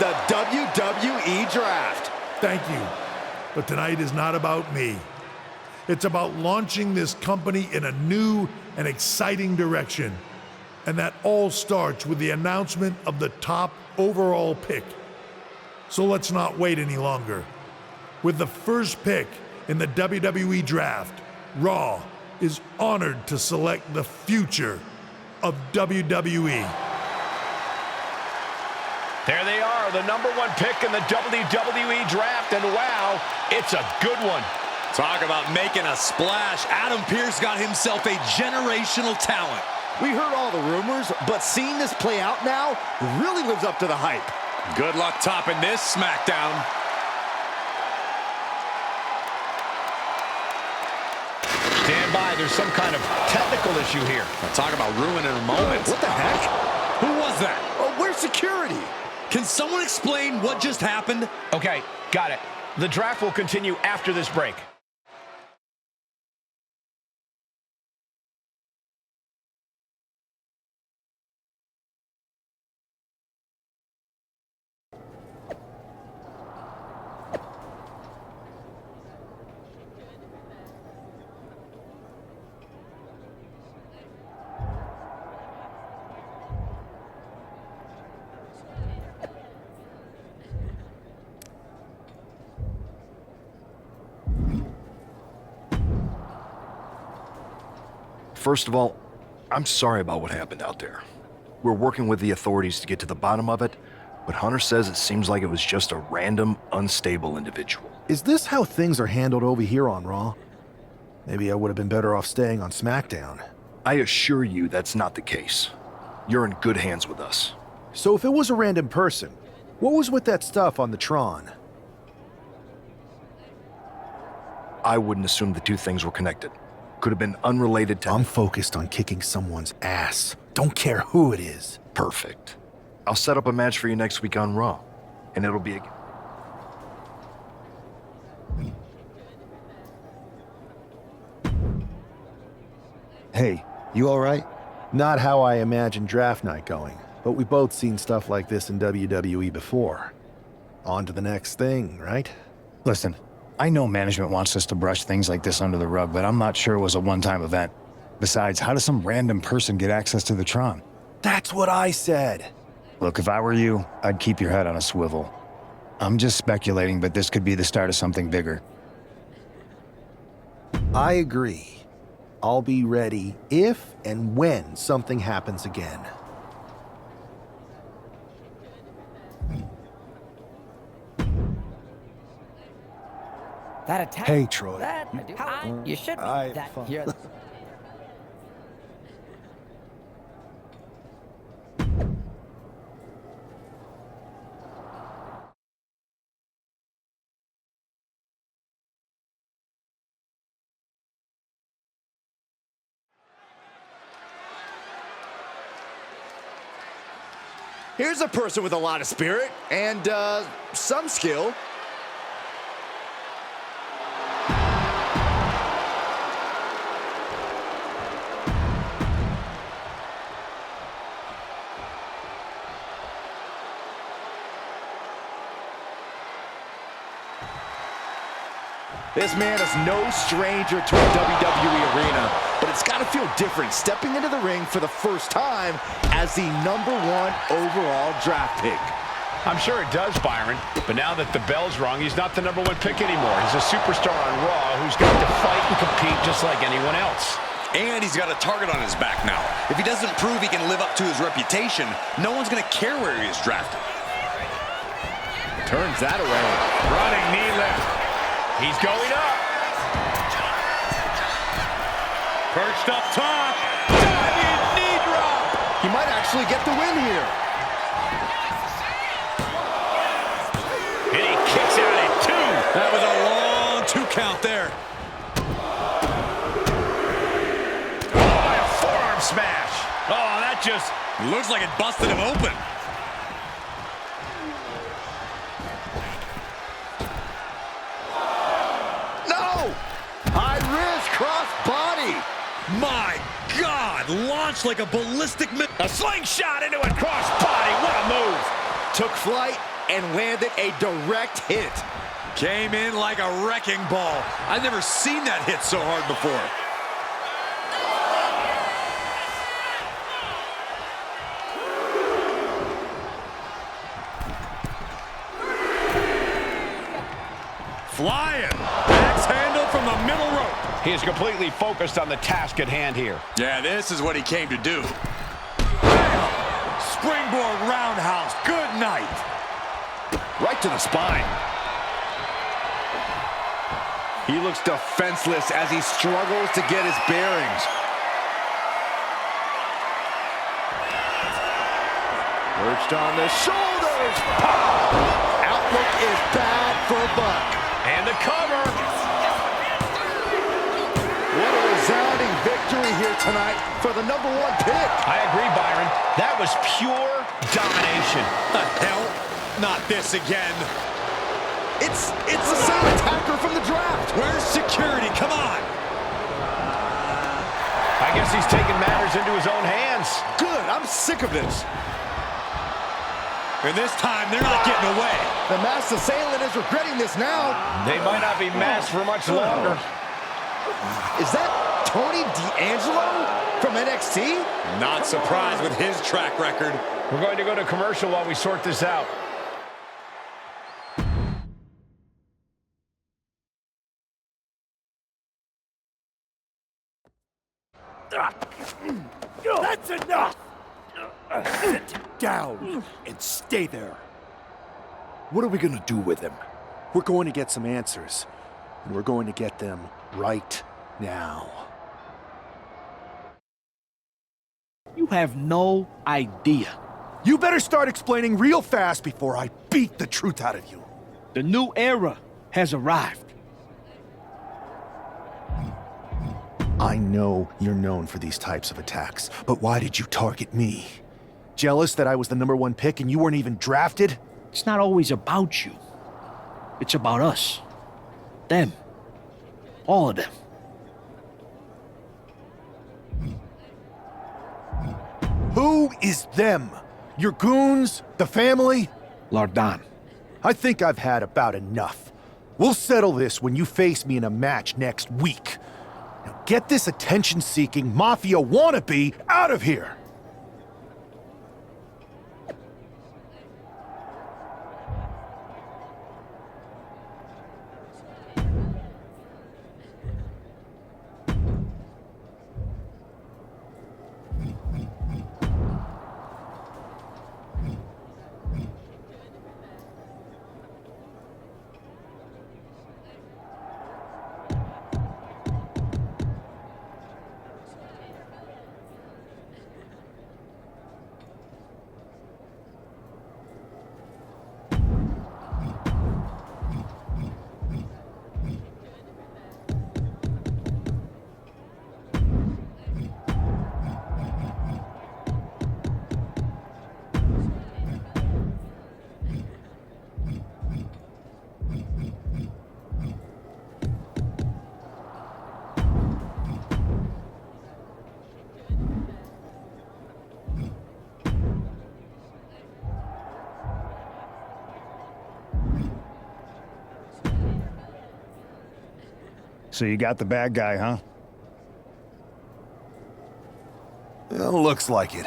the WWE Draft. Thank you. But tonight is not about me. It's about launching this company in a new and exciting direction. And that all starts with the announcement of the top overall pick. So let's not wait any longer. With the first pick in the WWE Draft, Raw is honored to select the future of WWE. There they are, the #1 pick in the WWE Draft, and wow, it's a good one. Talk about making a splash. Adam Pearce got himself a generational talent. We heard all the rumors, but seeing this play out now really lives up to the hype. Good luck topping this SmackDown. Stand by, there's some kind of technical issue here. Talk about ruining a moment. What the heck? Who was that? Oh, where's security? Can someone explain what just happened? Okay, got it. The draft will continue after this break. First of all, I'm sorry about what happened out there. We're working with the authorities to get to the bottom of it, but Hunter says it seems like it was just a random, unstable individual. Is this how things are handled over here on Raw? Maybe I would have been better off staying on SmackDown. I assure you that's not the case. You're in good hands with us. So if it was a random person, what was with that stuff on the Tron? I wouldn't assume the two things were connected. Could have been unrelated to... I'm focused on kicking someone's ass. Don't care who it is. Perfect. I'll set up a match for you next week on Raw, and it'll be a... Hey, you all right? Not how I imagine draft night going, but we've both seen stuff like this in WWE before. On to the next thing, right? Listen, I know management wants us to brush things like this under the rug, but I'm not sure it was a one-time event. Besides, how does some random person get access to the Tron? That's what I said. Look, if I were you, I'd keep your head on a swivel. I'm just speculating, but this could be the start of something bigger. I agree. I'll be ready if and when something happens again. That attack. Hey, Troy. You should be. You're... Here's a person with a lot of spirit and some skill. This man is no stranger to a WWE arena, but it's got to feel different stepping into the ring for the first time as the #1 overall draft pick. I'm sure it does, Byron, but now that the bell's rung, he's not the #1 pick anymore. He's a superstar on Raw who's got to fight and compete just like anyone else. And he's got a target on his back now. If he doesn't prove he can live up to his reputation, no one's going to care where he is drafted. Turns that away. Running knee lift. He's going up. Perched up top. Diving knee drop. He might actually get the win here. And he kicks out at 2. That was a long 2 count there. Oh, a forearm smash. Oh, that just looks like it busted him open. My God, launched like a ballistic missile. A slingshot into a crossbody. What a move. Took flight and landed a direct hit. Came in like a wrecking ball. I've never seen that hit so hard before. Flying. Axe handle from the middle rope. He is completely focused on the task at hand here. Yeah, this is what he came to do. Bam! Springboard roundhouse. Good night. Right to the spine. He looks defenseless as he struggles to get his bearings. Perched on the shoulders. Outlook is bad for Buck. And the cover. What a resounding victory here tonight for the #1 pick. I agree, Byron. That was pure domination. The hell? Not this again. It's the same attacker from the draft. Where's security? Come on. I guess he's taking matters into his own hands. Good, I'm sick of this. And this time, they're not getting away. The masked assailant is regretting this now. They might not be masked for much longer. Is that Tony D'Angelo from NXT? Not surprised with his track record. We're going to go to commercial while we sort this out. That's enough! Sit down and stay there. What are we gonna do with him? We're going to get some answers, and we're going to get them right now. You have no idea. You better start explaining real fast before I beat the truth out of you. The new era has arrived. I know you're known for these types of attacks, but why did you target me? Jealous that I was the #1 pick and you weren't even drafted? It's not always about you. It's about us. Them. All of them. Who is them? Your goons? The family? Lardan. I think I've had about enough. We'll settle this when you face me in a match next week. Now get this attention-seeking mafia wannabe out of here! So you got the bad guy, huh? Well, looks like it.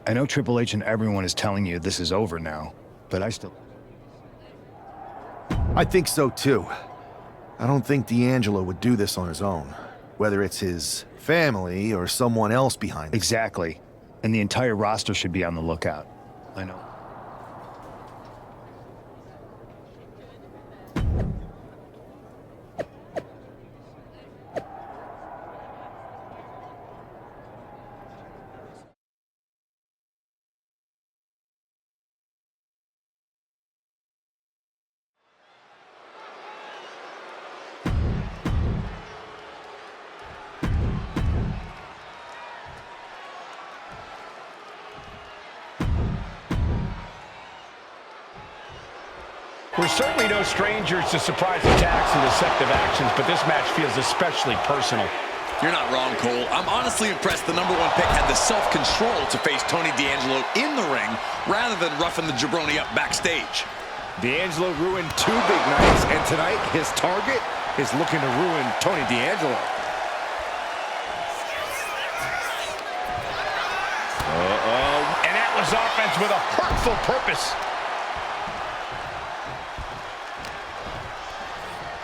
I know Triple H and everyone is telling you this is over now, but I think so too. I don't think D'Angelo would do this on his own, whether it's his family or someone else behind it. Exactly. And the entire roster should be on the lookout. I know. We're certainly no strangers to surprise attacks and deceptive actions, but this match feels especially personal. You're not wrong, Cole. I'm honestly impressed the #1 pick had the self-control to face Tony D'Angelo in the ring rather than roughing the jabroni up backstage. D'Angelo ruined 2 big nights, and tonight his target is looking to ruin Tony D'Angelo. And that was offense with a hurtful purpose.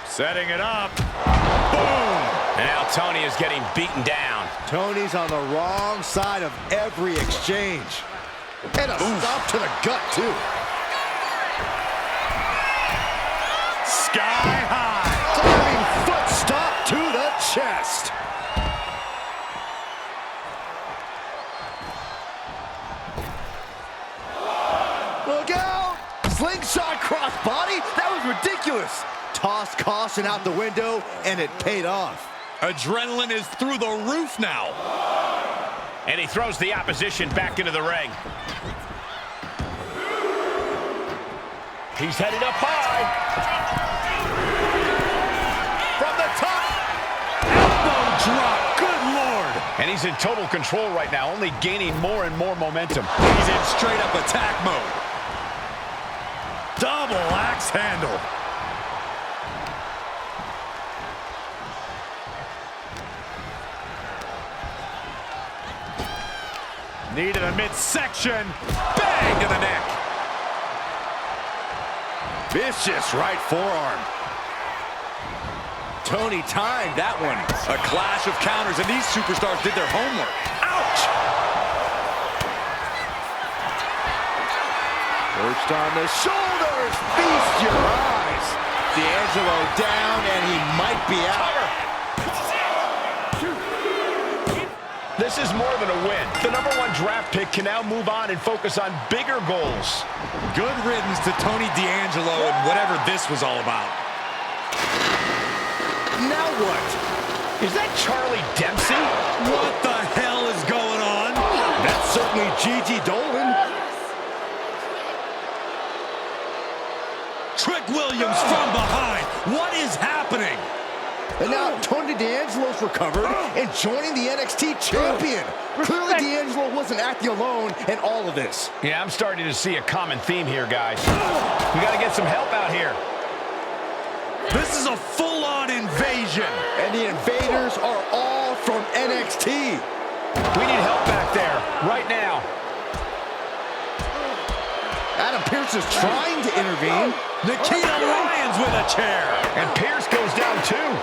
Setting it up. Boom! And now Tony is getting beaten down. Tony's on the wrong side of every exchange. And a stop to the gut, too. Sky high. Diving foot stop to the chest. Look out! Slingshot crossbody? That was ridiculous. Tossed caution out the window, and it paid off. Adrenaline is through the roof now. And he throws the opposition back into the ring. He's headed up high. From the top. Elbow drop. Good Lord. And he's in total control right now, only gaining more and more momentum. He's in straight up attack mode. Double axe handle. Needed a midsection. Bang to the neck. Vicious right forearm. Tony timed that one. A clash of counters, and these superstars did their homework. Ouch! Perched on the shoulders. Feast your eyes. D'Angelo down, and he might be out. This is more than a win. The #1 draft pick can now move on and focus on bigger goals. Good riddance to Tony D'Angelo and whatever this was all about. Now what? Is that Charlie Dempsey? What the hell is going on? That's certainly Gigi Dolan. Trick Williams from behind. What is happening? And now Tony D'Angelo's recovered and joining the NXT champion. Clearly D'Angelo wasn't acting alone in all of this. Yeah, I'm starting to see a common theme here, guys. We got to get some help out here. This is a full-on invasion. And the invaders are all from NXT. We need help back there, right now. Adam Pearce is trying to intervene. Nikita Lyons with a chair. And Pearce goes down too.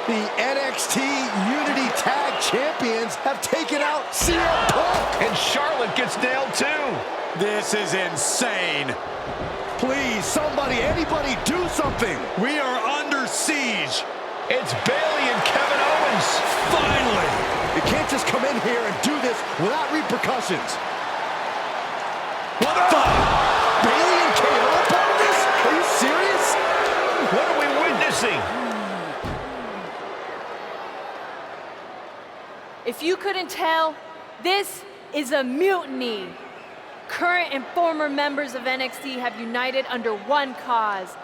The NXT Unity Tag Champions have taken out CM Punk. And Charlotte gets nailed too. This is insane. Please, somebody, anybody, do something. We are under siege. It's Bayley and Kevin Owens. Finally. You can't just come in here and do this without repercussions. What the? Bayley and KO part of this? Are you serious? What are we witnessing? If you couldn't tell, this is a mutiny. Current and former members of NXT have united under one cause.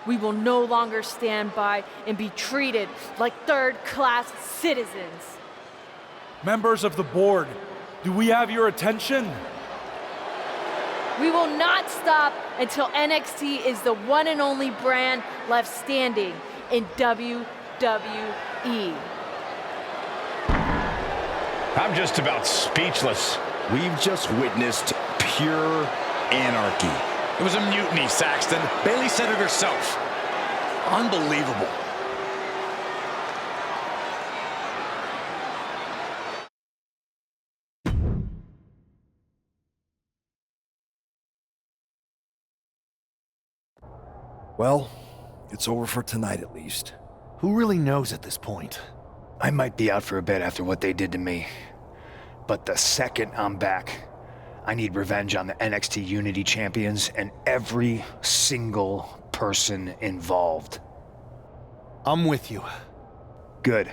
We will no longer stand by and be treated like third-class citizens. Members of the board, do we have your attention? We will not stop until NXT is the one and only brand left standing in WWE. I'm just about speechless. We've just witnessed pure anarchy. It was a mutiny, Saxton. Bayley said it herself. Unbelievable. Well, it's over for tonight at least. Who really knows at this point? I might be out for a bit after what they did to me. But the second I'm back, I need revenge on the NXT Unity champions and every single person involved. I'm with you. Good.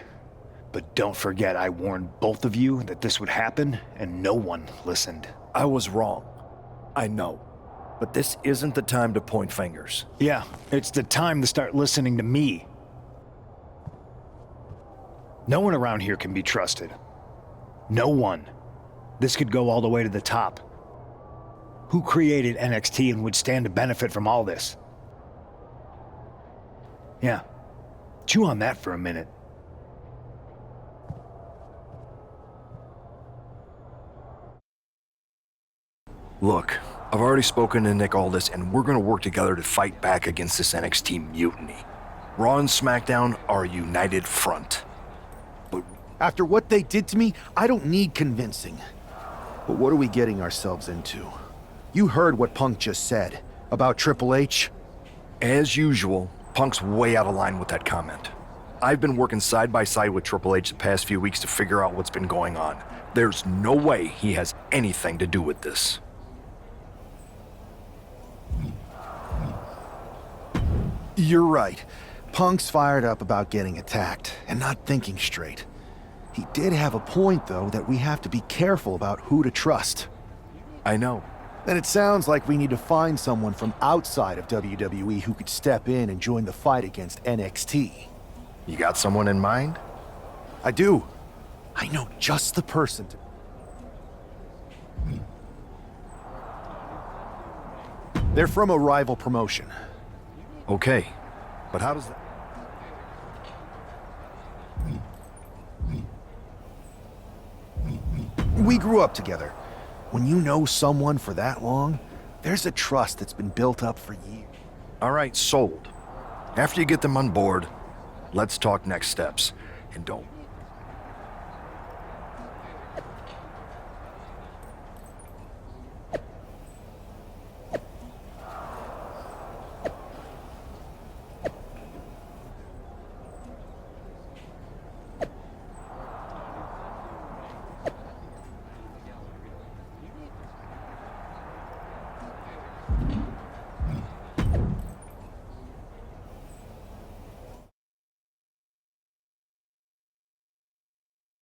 But don't forget I warned both of you that this would happen, and no one listened. I was wrong. I know. But this isn't the time to point fingers. Yeah, it's the time to start listening to me. No one around here can be trusted. No one. This could go all the way to the top. Who created NXT and would stand to benefit from all this? Yeah. Chew on that for a minute. Look, I've already spoken to Nick Aldis, and we're gonna work together to fight back against this NXT mutiny. Raw and SmackDown are a united front. But After what they did to me, I don't need convincing. But what are we getting ourselves into? You heard what Punk just said about Triple H. as usual, Punk's way out of line with that comment. I've been working side by side with Triple H the past few weeks to figure out what's been going on. There's no way he has anything to do with this. You're right. Punk's fired up about getting attacked and not thinking straight. He did have a point, though, that we have to be careful about who to trust. I know. Then it sounds like we need to find someone from outside of WWE who could step in and join the fight against NXT. You got someone in mind? I do. I know just the person to... They're from a rival promotion. Okay, but how does that... We grew up together. When you know someone for that long, there's a trust that's been built up for years. All right, sold. After you get them on board, let's talk next steps. And don't